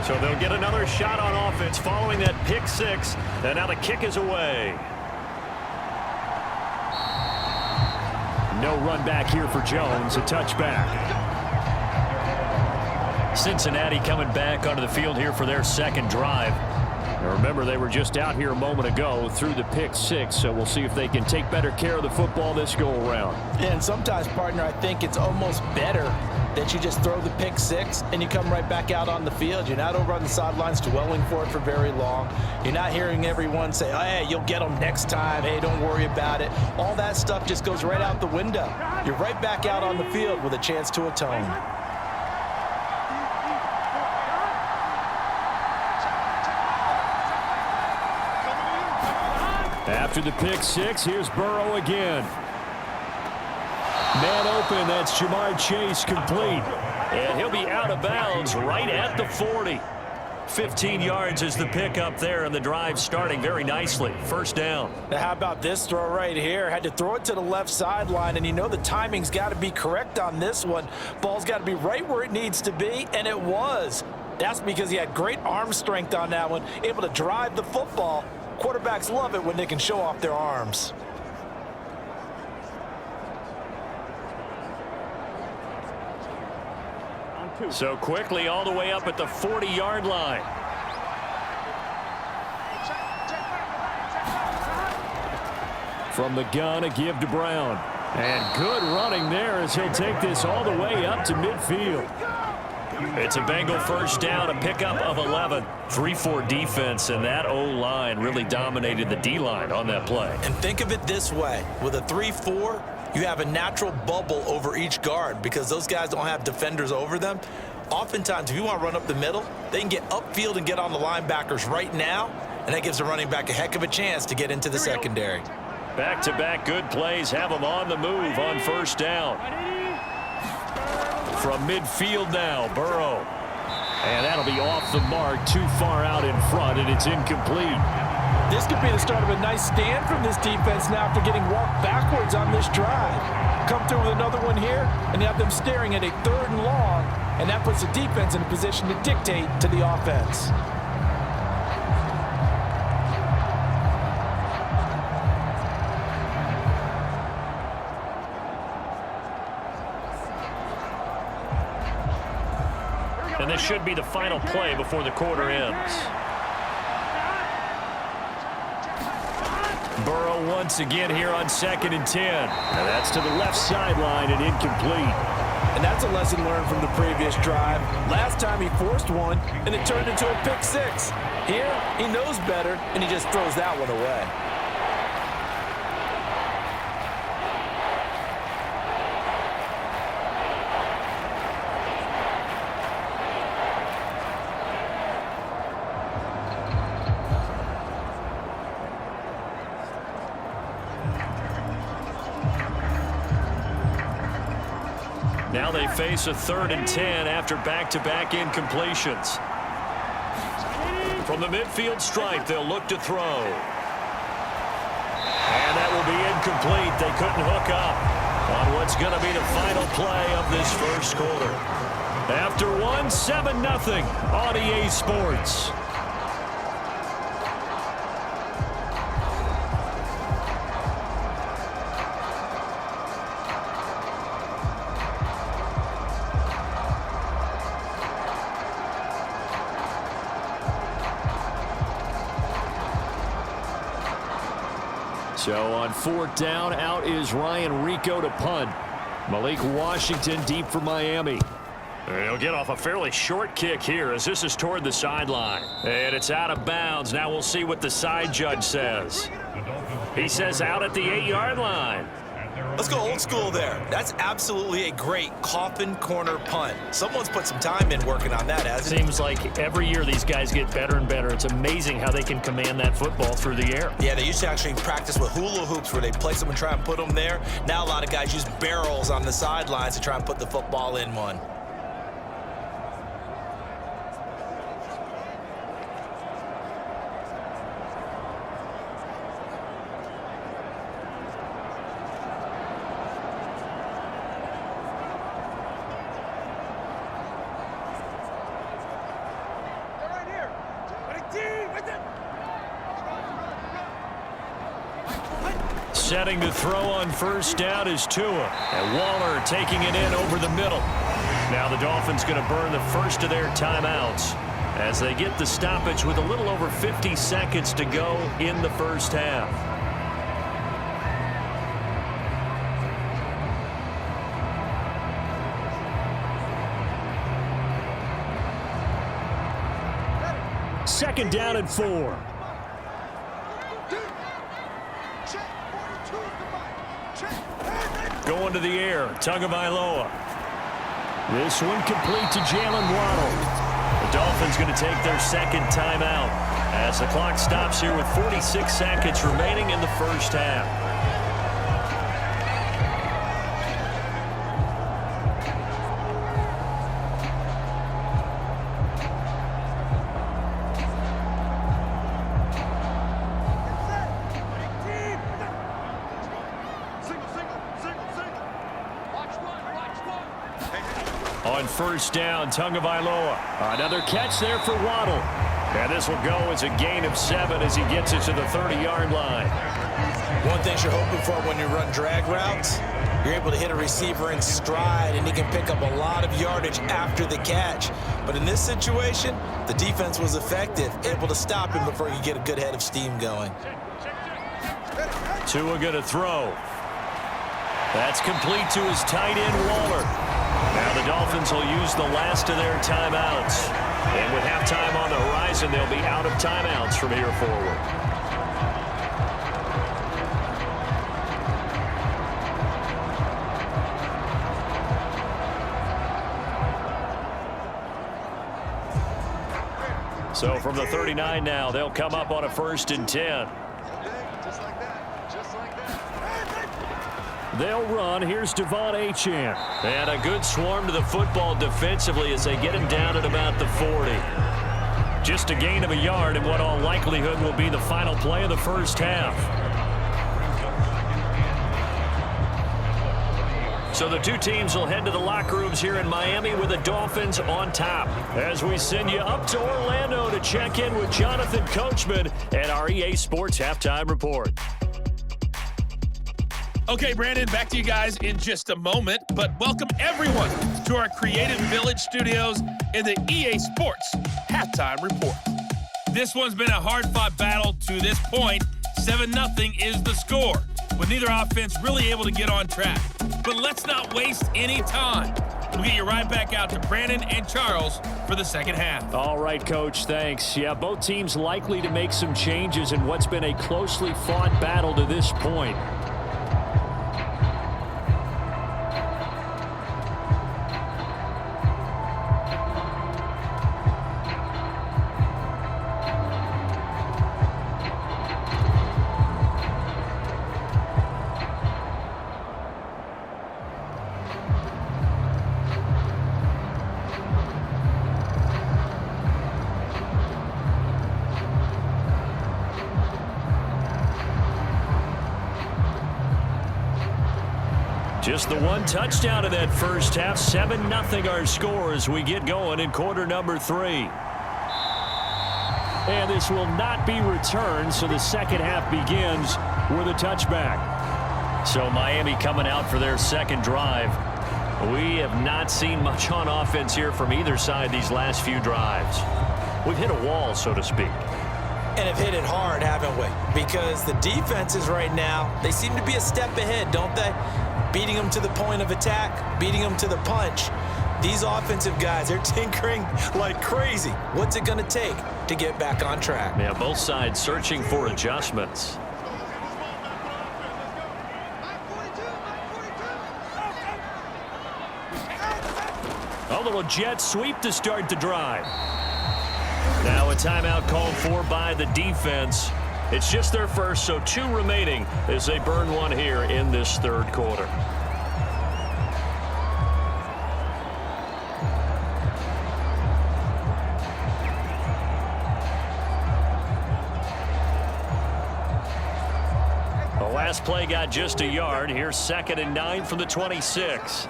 So they'll get another shot on offense following that pick six. And now the kick is away. No run back here for Jones. A touchback. Cincinnati coming back onto the field here for their second drive. Now remember, they were just out here a moment ago through the pick six, so we'll see if they can take better care of the football this go-around. And sometimes, partner, I think it's almost better that you just throw the pick six and you come right back out on the field. You're not over on the sidelines dwelling for it for very long. You're not hearing everyone say, oh, hey, you'll get them next time. Hey, don't worry about it. All that stuff just goes right out the window. You're right back out on the field with a chance to atone. After the pick six, here's Burrow again. Man open, that's Jamar Chase complete. And he'll be out of bounds right at the 40. 15 yards is the pickup there, and the drive starting very nicely. First down. Now how about this throw right here? Had to throw it to the left sideline, and you know the timing's got to be correct on this one. Ball's got to be right where it needs to be, and it was. That's because he had great arm strength on that one, able to drive the football. Quarterbacks love it when they can show off their arms. So quickly all the way up at the 40-yard line. From the gun, a give to Brown. And good running there as he'll take this all the way up to midfield. It's a Bengal first down, a pickup of 11. 3-4 defense, and that O-line really dominated the D-line on that play. And think of it this way. With a 3-4, you have a natural bubble over each guard because those guys don't have defenders over them. Oftentimes, if you want to run up the middle, they can get upfield and get on the linebackers right now, and that gives the running back a heck of a chance to get into the secondary. Back-to-back good plays have them on the move on first down. From midfield now, Burrow. And that'll be off the mark, too far out in front, and it's incomplete. This could be the start of a nice stand from this defense now after getting walked backwards on this drive. Come through with another one here, and you have them staring at a 3rd and long, and that puts the defense in a position to dictate to the offense. And this should be the final play before the quarter ends. Burrow once again here on 2nd and 10. And that's to the left sideline and incomplete. And that's a lesson learned from the previous drive. Last time he forced one, and it turned into a pick six. Here, he knows better, and he just throws that one away. Now they face a 3rd and 10 after back-to-back incompletions. From the midfield stripe, they'll look to throw. And that will be incomplete. They couldn't hook up on what's going to be the final play of this first quarter. After one, 7-0 on EA Sports. So on 4th down, out is Ryan Rico to punt. Malik Washington deep for Miami. He'll get off a fairly short kick here as this is toward the sideline. And it's out of bounds. Now we'll see what the side judge says. He says out at the 8-yard line. Let's go old school there. That's absolutely a great coffin corner punt. Someone's put some time in working on that, hasn't it? Seems like every year these guys get better and better. It's amazing how they can command that football through the air. Yeah, they used to actually practice with hula hoops where they place them and try and put them there. Now a lot of guys use barrels on the sidelines to try and put the football in one. Setting to throw on first down is Tua. And Waller taking it in over the middle. Now the Dolphins going to burn the first of their timeouts as they get the stoppage with a little over 50 seconds to go in the first half. Second down and 4. Going to the air, Tagovailoa. This one complete to Jalen Waddle. The Dolphins going to take their second timeout as the clock stops here with 46 seconds remaining in the first half. On first down, Tagovailoa. Another catch there for Waddle. And this will go as a gain of 7 as he gets it to the 30-yard line. One thing you're hoping for when you run drag routes, you're able to hit a receiver in stride, and he can pick up a lot of yardage after the catch. But in this situation, the defense was effective, able to stop him before you get a good head of steam going. Tua going to throw. That's complete to his tight end, Waller. Now the Dolphins will use the last of their timeouts. And with halftime on the horizon, they'll be out of timeouts from here forward. So from the 39 now, they'll come up on a 1st and 10. They'll run. Here's Devon Achane. And a good swarm to the football defensively as they get him down at about the 40. Just a gain of a yard in what all likelihood will be the final play of the first half. So the two teams will head to the locker rooms here in Miami with the Dolphins on top. As we send you up to Orlando to check in with Jonathan Coachman and our EA Sports Halftime Report. Okay, Brandon, back to you guys in just a moment, but welcome everyone to our Creative Village studios in the EA Sports Halftime Report. This one's been a hard-fought battle to this point. 7-0 is the score, with neither offense really able to get on track. But let's not waste any time. We'll get you right back out to Brandon and Charles for the second half. All right, Coach, thanks. Yeah, both teams likely to make some changes in what's been a closely fought battle to this point. Just the one touchdown in that first half. 7-0 our score as we get going in quarter number 3. And this will not be returned, so the second half begins with a touchback. So Miami coming out for their second drive. We have not seen much on offense here from either side these last few drives. We've hit a wall, so to speak. And have hit it hard, haven't we? Because the defenses right now, they seem to be a step ahead, don't they? Beating them to the point of attack, beating them to the punch. These offensive guys, they're tinkering like crazy. What's it going to take to get back on track? Yeah, both sides searching for adjustments. A little jet sweep to start the drive. Now a timeout called for by the defense. It's just their first, so 2 remaining as they burn one here in this third quarter. The last play got just a yard. Here's 2nd and 9 from the 26.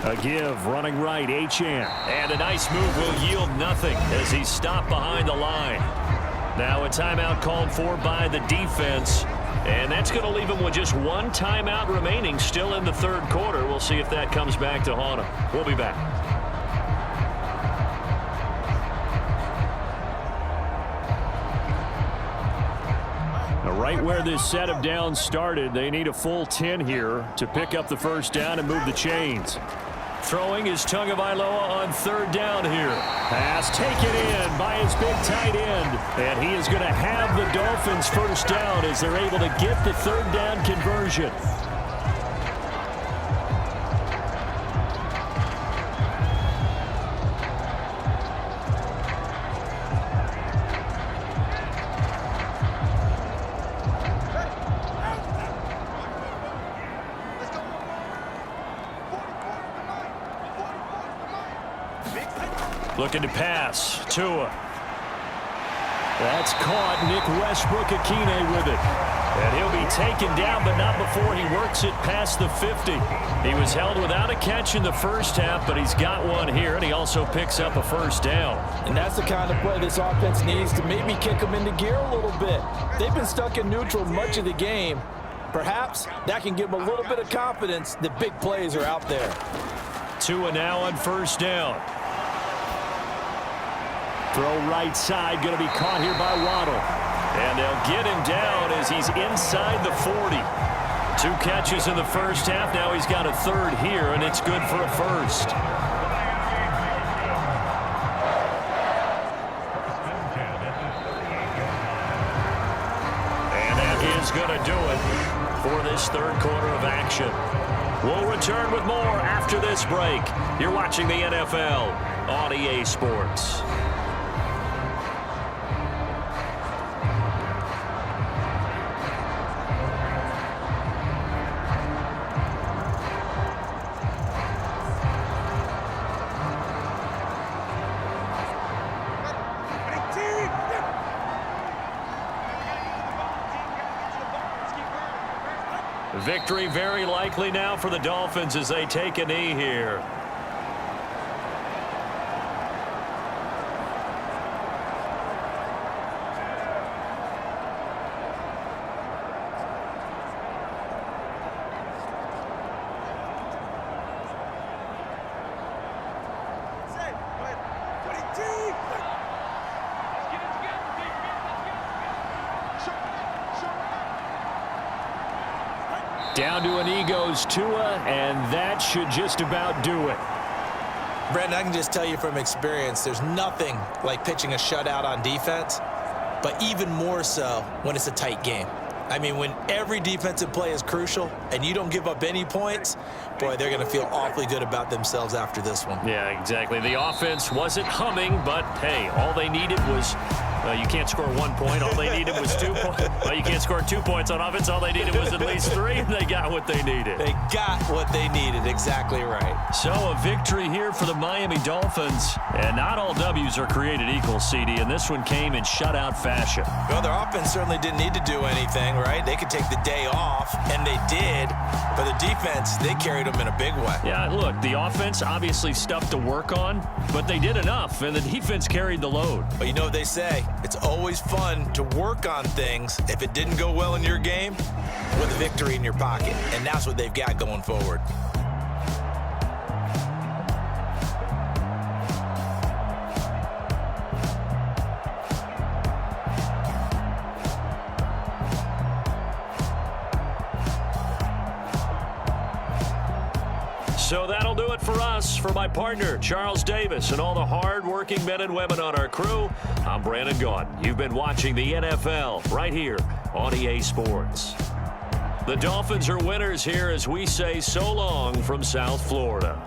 A give, running right, Achane. And a nice move will yield nothing as he's stopped behind the line. Now a timeout called for by the defense. And that's going to leave them with just one timeout remaining still in the third quarter. We'll see if that comes back to haunt them. We'll be back. Right where this set of downs started, they need a full 10 here to pick up the first down and move the chains. Throwing is Tagovailoa on third down here. Pass taken in by his big tight end. And he is going to have the Dolphins first down as they're able to get the third down conversion. Looking to pass. Tua. That's caught. Nick Westbrook-Akine with it. And he'll be taken down, but not before he works it past the 50. He was held without a catch in the first half, but he's got one here, and he also picks up a first down. And that's the kind of play this offense needs to maybe kick them into gear a little bit. They've been stuck in neutral much of the game. Perhaps that can give them a little bit of confidence that big plays are out there. Tua now on first down. Throw right side, going to be caught here by Waddle. And they'll get him down as he's inside the 40. 2 catches in the first half. Now he's got a third here, and it's good for a first. And that is going to do it for this third quarter of action. We'll return with more after this break. You're watching the NFL on EA Sports. Victory very likely now for the Dolphins as they take a knee here. Down to an ego's Tua, and that should just about do it. Brandon, I can just tell you from experience, there's nothing like pitching a shutout on defense, but even more so when it's a tight game. I mean, when every defensive play is crucial and you don't give up any points, boy, they're going to feel awfully good about themselves after this one. Yeah, exactly. The offense wasn't humming, but, hey, all they needed was you can't score 1 point. All they needed was 2 points. Well, you can't score 2 points on offense. All they needed was at least 3, and they got what they needed. They got what they needed. Exactly right. So a victory here for the Miami Dolphins. And not all W's are created equal, CD, and this one came in shutout fashion. Well, their offense certainly didn't need to do anything, right? They could take the day off, and they did. But the defense, they carried them in a big way. Yeah, look, the offense obviously stuff to work on, but they did enough, and the defense carried the load. But you know what they say? It's always fun to work on things if it didn't go well in your game with a victory in your pocket, and that's what they've got going forward. So that'll do it for us. For my partner, Charles Davis, and all the hard-working men and women on our crew, I'm Brandon Gaudin. You've been watching the NFL right here on EA Sports. The Dolphins are winners here as we say so long from South Florida.